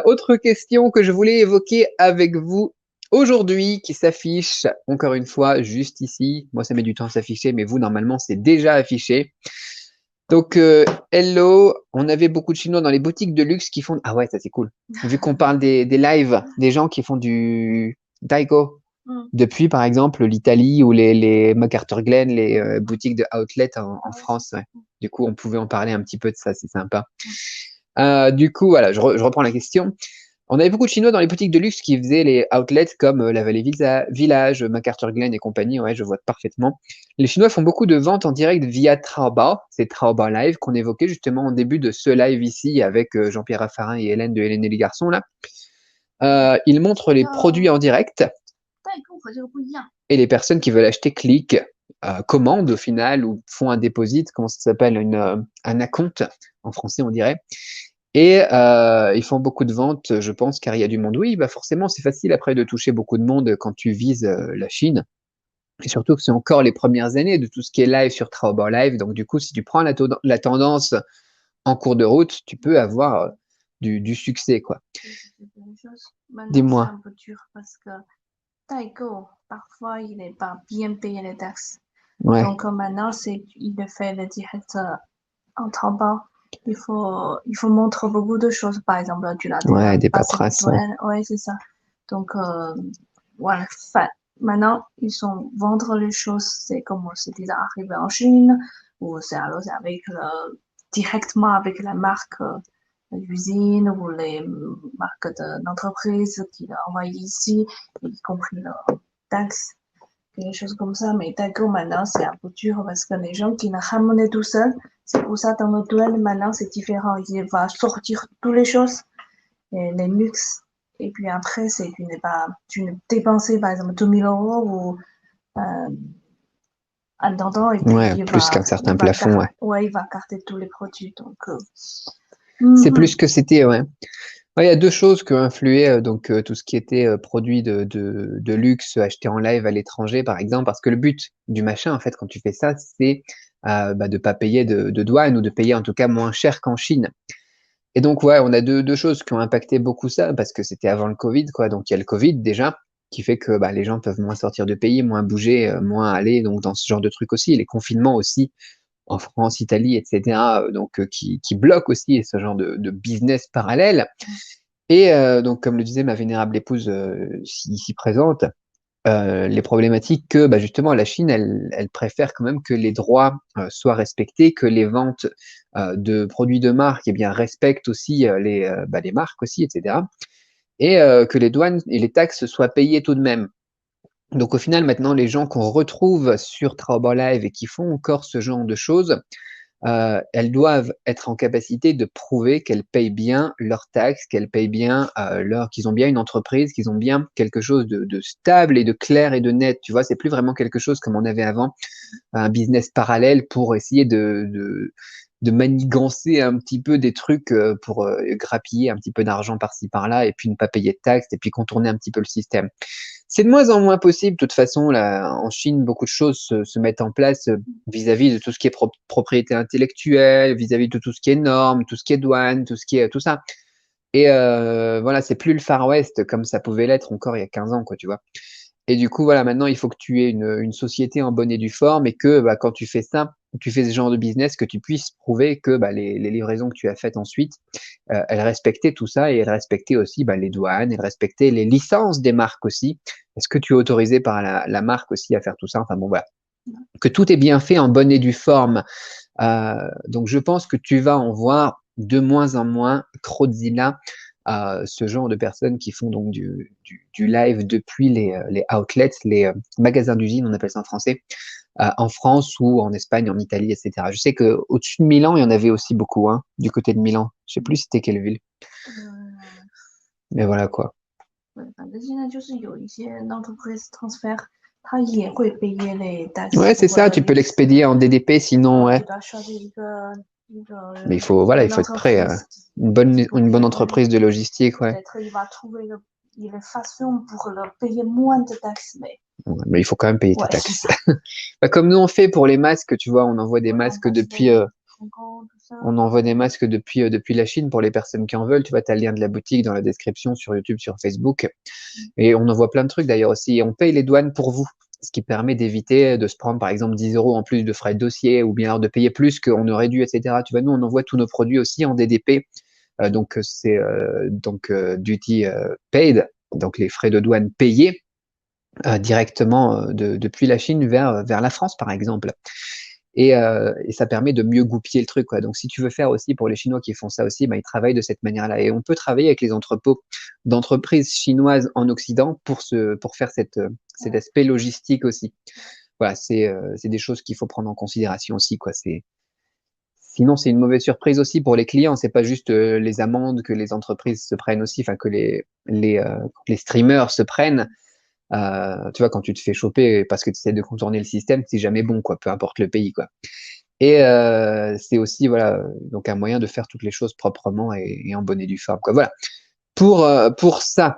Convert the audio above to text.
Autre question que je voulais évoquer avec vous aujourd'hui, qui s'affiche encore une fois juste ici. Moi, ça met du temps à s'afficher, mais vous, normalement, c'est déjà affiché. Donc, hello, on avait beaucoup de Chinois dans les boutiques de luxe qui font... Ah ouais, ça c'est cool. Vu qu'on parle des lives, des gens qui font du Daigo. Depuis, par exemple, l'Italie ou les MacArthurGlen, les boutiques de outlet en France. Ouais. Du coup, on pouvait en parler un petit peu de ça, c'est sympa. Du coup, voilà, je reprends la question. On avait beaucoup de Chinois dans les boutiques de luxe qui faisaient les outlets comme la Vallée Village, MacArthurGlen et compagnie. Ouais, je vois parfaitement. Les Chinois font beaucoup de ventes en direct via Taobao. C'est Taobao Live qu'on évoquait justement en début de ce live ici avec Jean-Pierre Raffarin et Hélène de Hélène et les garçons là. Ils montrent les produits en direct et les personnes qui veulent acheter cliquent, commandent au final ou font un deposit, comment ça s'appelle, un acompte en français on dirait. Et ils font beaucoup de ventes, je pense, car il y a du monde. Oui, bah forcément, c'est facile après de toucher beaucoup de monde quand tu vises la Chine. Et surtout que c'est encore les premières années de tout ce qui est live sur Taobao Live. Donc du coup, si tu prends la tendance en cours de route, tu peux avoir du succès, quoi. Dis-moi. C'est un peu dur parce que Taiko, parfois, il n'est pas bien payé les taxes. Ouais. Donc maintenant, il le fait le direct en Taobao. Il faut montrer beaucoup de choses, par exemple, tu l'as Ouais, des passé les paperasses. douanes. Ouais, c'est ça. Donc, voilà. Maintenant, ils sont vendre les choses, c'est comme c'est déjà arrivé en Chine, ou c'est alors c'est avec directement avec la marque l'usine ou les marques d'entreprise qui l'ont envoyé ici, y compris leurs taxes, quelque chose comme ça. Mais Taco, maintenant, c'est un peu dur parce que les gens qui l'ont ramené tout seul, c'est pour ça dans le duel, maintenant, c'est différent. Il va sortir toutes les choses, et les luxes. Et puis après, tu ne dépensais par exemple 2000 euros ou en attendant, et puis Ouais, plus qu'un certain plafond, ouais. Ouais, il va garder tous les produits. Donc, C'est plus que c'était, ouais. Ouais, il y a deux choses qui ont influé donc tout ce qui était produit de luxe acheté en live à l'étranger, par exemple, parce que le but du machin, en fait, quand tu fais ça, c'est de pas payer de douane ou de payer en tout cas moins cher qu'en Chine. Et donc, ouais, on a deux choses qui ont impacté beaucoup ça, parce que c'était avant le Covid, quoi. Donc, il y a le Covid déjà, qui fait que les gens peuvent moins sortir de pays, moins bouger, moins aller, donc dans ce genre de trucs aussi. Les confinements aussi, en France, Italie, etc., donc qui bloquent aussi ce genre de business parallèle. Et donc, comme le disait ma vénérable épouse ici présente, les problématiques que justement la Chine, elle préfère quand même que les droits soient respectés, que les ventes de produits de marque eh bien, respectent aussi les marques aussi, etc. Et que les douanes et les taxes soient payées tout de même. Donc au final, maintenant, les gens qu'on retrouve sur Taobao Live et qui font encore ce genre de choses, elles doivent être en capacité de prouver qu'elles payent bien leurs taxes, qu'elles payent bien qu'ils ont bien une entreprise, qu'ils ont bien quelque chose de stable et de clair et de net. Tu vois, c'est plus vraiment quelque chose comme on avait avant, un business parallèle pour essayer de manigancer un petit peu des trucs pour grappiller un petit peu d'argent par-ci par-là et puis ne pas payer de taxes et puis contourner un petit peu le système. C'est de moins en moins possible. De toute façon, là, en Chine, beaucoup de choses se mettent en place vis-à-vis de tout ce qui est propriété intellectuelle, vis-à-vis de tout ce qui est normes, tout ce qui est douane, tout ce qui est tout ça. Et voilà, c'est plus le Far West comme ça pouvait l'être encore il y a 15 ans, quoi, tu vois. Et du coup, voilà, maintenant, il faut que tu aies une société en bonne et due forme et que quand tu fais ça, tu fais ce genre de business, que tu puisses prouver que les livraisons que tu as faites ensuite, elles respectaient tout ça et elles respectaient aussi les douanes, elles respectaient les licences des marques aussi. Est-ce que tu es autorisé par la marque aussi à faire tout ça? Enfin bon, voilà. Que tout est bien fait en bonne et due forme. Donc, je pense que tu vas en voir de moins en moins Crowdzilla, ce genre de personnes qui font donc du live depuis les outlets, les magasins d'usine, on appelle ça en français, en France ou en Espagne, en Italie, etc. Je sais qu'au-dessus de Milan, il y en avait aussi beaucoup, hein, du côté de Milan. Je sais plus c'était quelle ville. Mais voilà quoi. 反正现在就是有一些 entreprise transfer，它也会 payer les taxes Ouais, c'est pour ça, le tu peux luxe. l'expédier en DDP, sinon, ouais. Tu dois choisir Mais il faut, voilà, il une faut être prêt. entreprise. Une bonne entreprise de logistique, ouais. Peut-être il va trouver une façon pour leur payer moins de taxes, mais Ouais, mais il faut quand même payer tes ouais, c'est taxes. ça. Comme nous on fait pour les masques, tu vois, on envoie des masques depuis. Hong Kong, tout On envoie des masques depuis la Chine pour les personnes qui en veulent. Tu vois, tu as le lien de la boutique dans la description sur YouTube, sur Facebook. Et on envoie plein de trucs d'ailleurs aussi. Et on paye les douanes pour vous, ce qui permet d'éviter de se prendre par exemple 10 euros en plus de frais de dossier ou bien de payer plus qu'on aurait dû, etc. Tu vois, nous, on envoie tous nos produits aussi en DDP. Donc, c'est duty paid, donc les frais de douane payés directement depuis la Chine vers la France, par exemple. Et ça permet de mieux goupiller le truc, quoi. Donc, si tu veux faire aussi pour les Chinois qui font ça aussi, bah, ils travaillent de cette manière-là. Et on peut travailler avec les entrepôts d'entreprises chinoises en Occident pour faire cet aspect logistique aussi. Voilà, c'est des choses qu'il faut prendre en considération aussi, quoi. Sinon, c'est une mauvaise surprise aussi pour les clients. C'est pas juste les amendes que les entreprises se prennent aussi, enfin que les streamers se prennent. Tu vois, quand tu te fais choper parce que tu essaies de contourner le système, c'est jamais bon, quoi, peu importe le pays, quoi. Et c'est aussi, voilà, donc un moyen de faire toutes les choses proprement et en bonne et due forme, quoi. Voilà, pour ça.